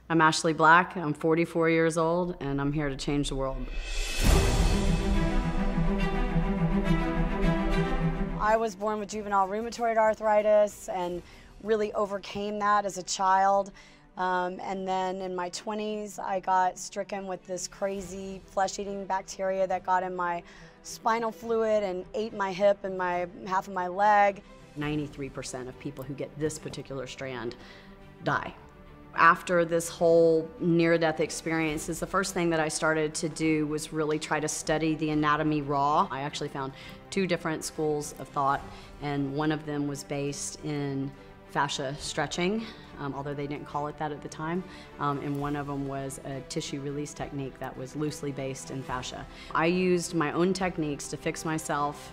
I'm Ashley Black, I'm 44 years old, and I'm here to change the world. I was born with juvenile rheumatoid arthritis and really overcame that as a child. And then in my 20s, I got stricken with this crazy flesh-eating bacteria that got in my spinal fluid and ate my hip and half of my leg. 93% of people who get this particular strand die. After this whole near-death experience, the first thing that I started to do was really try to study the anatomy raw. I actually found 2 different schools of thought, and one of them was based in fascia stretching, although they didn't call it that at the time, and one of them was a tissue release technique that was loosely based in fascia. I used my own techniques to fix myself.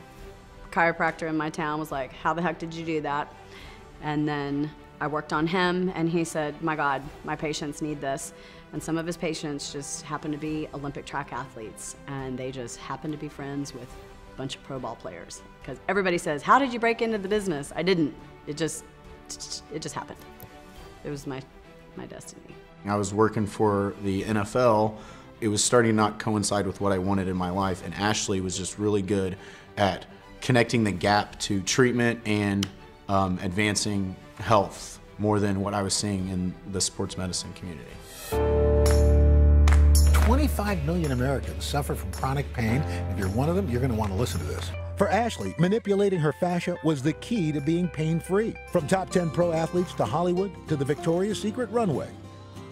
A chiropractor in my town was like, "How the heck did you do that?" And then I worked on him, and he said, "My God, my patients need this." And some of his patients just happened to be Olympic track athletes, and they just happened to be friends with a bunch of pro ball players. Because everybody says, "How did you break into the business?" I didn't. It just happened. It was my destiny. I was working for the NFL. It was starting to not coincide with what I wanted in my life, and Ashley was just really good at connecting the gap to treatment and advancing health more than what I was seeing in the sports medicine community. 25 million Americans suffer from chronic pain. If you're one of them, you're going to want to listen to this. For Ashley, manipulating her fascia was the key to being pain-free. From top 10 pro athletes to Hollywood to the Victoria's Secret runway,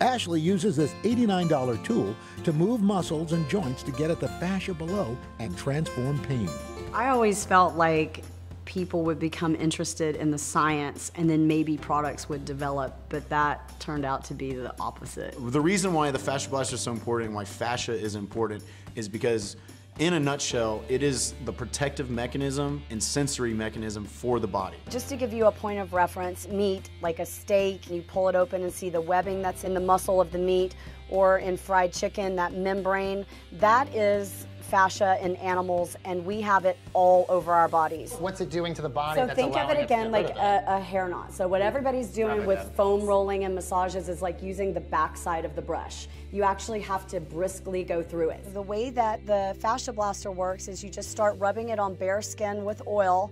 Ashley uses this $89 tool to move muscles and joints to get at the fascia below and transform pain. I always felt like people would become interested in the science and then maybe products would develop, but that turned out to be the opposite. The reason why the FasciaBlaster is so important and why fascia is important is because, in a nutshell, it is the protective mechanism and sensory mechanism for the body. Just to give you a point of reference, meat, like a steak, you pull it open and see the webbing that's in the muscle of the meat, or in fried chicken, that membrane, that is fascia in animals, and we have it all over our bodies. What's it doing to the body? So think of it again like a hair knot. So what everybody's doing with foam rolling and massages is like using the backside of the brush. You actually have to briskly go through it. The way that the FasciaBlaster works is you just start rubbing it on bare skin with oil,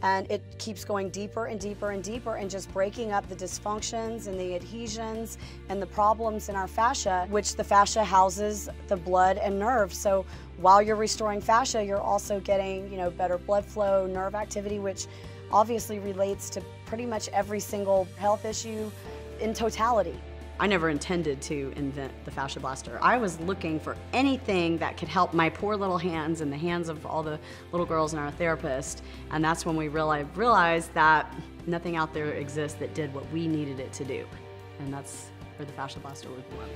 and it keeps going deeper and deeper and deeper and just breaking up the dysfunctions and the adhesions and the problems in our fascia, which the fascia houses the blood and nerves. So while you're restoring fascia, you're also getting, better blood flow, nerve activity, which obviously relates to pretty much every single health issue in totality. I never intended to invent the FasciaBlaster. I was looking for anything that could help my poor little hands and the hands of all the little girls and our therapist, and that's when we realized that nothing out there exists that did what we needed it to do, and that's where the FasciaBlaster was born.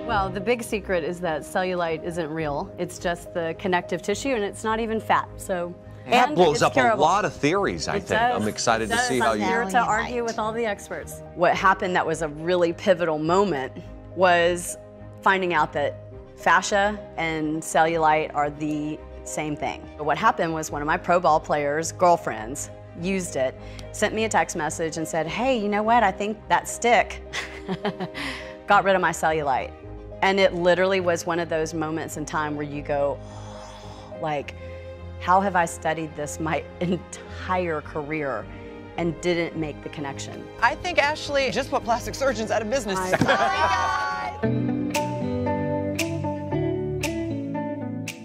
Well, the big secret is that cellulite isn't real. It's just the connective tissue, and it's not even fat. So. That blows up curable. A lot of theories, I think. I'm excited to see how you... I'm here to argue with all the experts. What happened that was a really pivotal moment was finding out that fascia and cellulite are the same thing. What happened was one of my pro ball players' girlfriends used it, sent me a text message and said, "Hey, you know what? I think that stick got rid of my cellulite." And it literally was one of those moments in time where you go, like, how have I studied this my entire career and didn't make the connection? I think Ashley just put plastic surgeons out of business.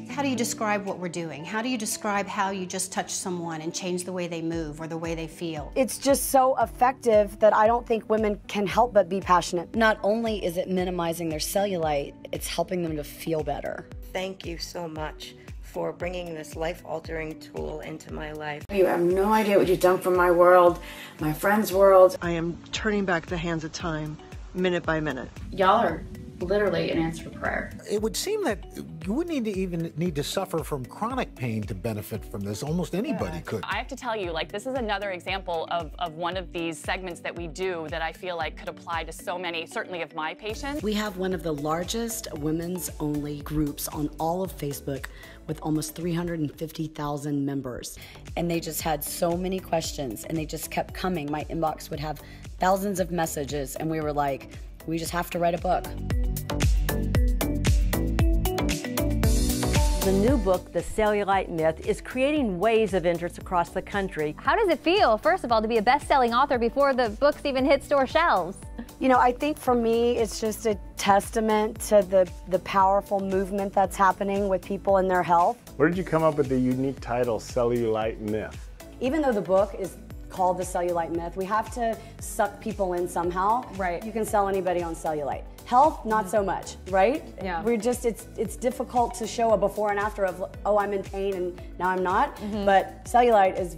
How do you describe what we're doing? How do you describe how you just touch someone and change the way they move or the way they feel? It's just so effective that I don't think women can help but be passionate. Not only is it minimizing their cellulite, it's helping them to feel better. Thank you so much for bringing this life-altering tool into my life. You have no idea what you've done for my world, my friend's world. I am turning back the hands of time, minute by minute. Y'all are literally an answered prayer. It would seem that you wouldn't even need to suffer from chronic pain to benefit from this. Almost anybody could. I have to tell you, like, this is another example of one of these segments that we do that I feel like could apply to so many, certainly of my patients. We have one of the largest women's-only groups on all of Facebook with almost 350,000 members. And they just had so many questions and they just kept coming. My inbox would have thousands of messages and we were like, we just have to write a book. The new book, The Cellulite Myth, is creating waves of interest across the country. How does it feel, first of all, to be a best-selling author before the books even hit store shelves? You know, I think for me, it's just a testament to the powerful movement that's happening with people and their health. Where did you come up with the unique title, Cellulite Myth? Even though the book is called The Cellulite Myth, we have to suck people in somehow. Right. You can sell anybody on cellulite. Health, not so much, right? Yeah. We're just, it's difficult to show a before and after of, oh, I'm in pain and now I'm not. But cellulite is,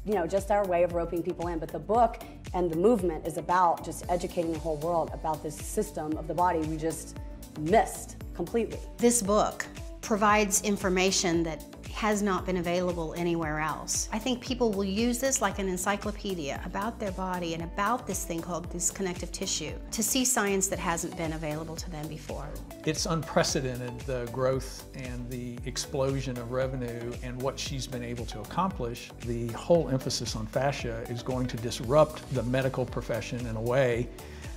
you know, just our way of roping people in. But the book and the movement is about just educating the whole world about this system of the body we just missed completely. This book provides information that has not been available anywhere else. I think people will use this like an encyclopedia about their body and about this thing called this connective tissue to see science that hasn't been available to them before. It's unprecedented, the growth and the explosion of revenue and what she's been able to accomplish. The whole emphasis on fascia is going to disrupt the medical profession in a way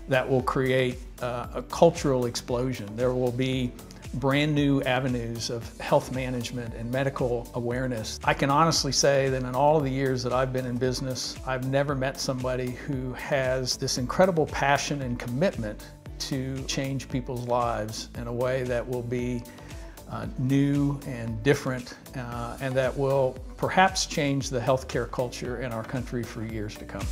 that will create a cultural explosion. There will be brand new avenues of health management and medical awareness. I can honestly say that in all of the years that I've been in business, I've never met somebody who has this incredible passion and commitment to change people's lives in a way that will be new and different and that will perhaps change the healthcare culture in our country for years to come.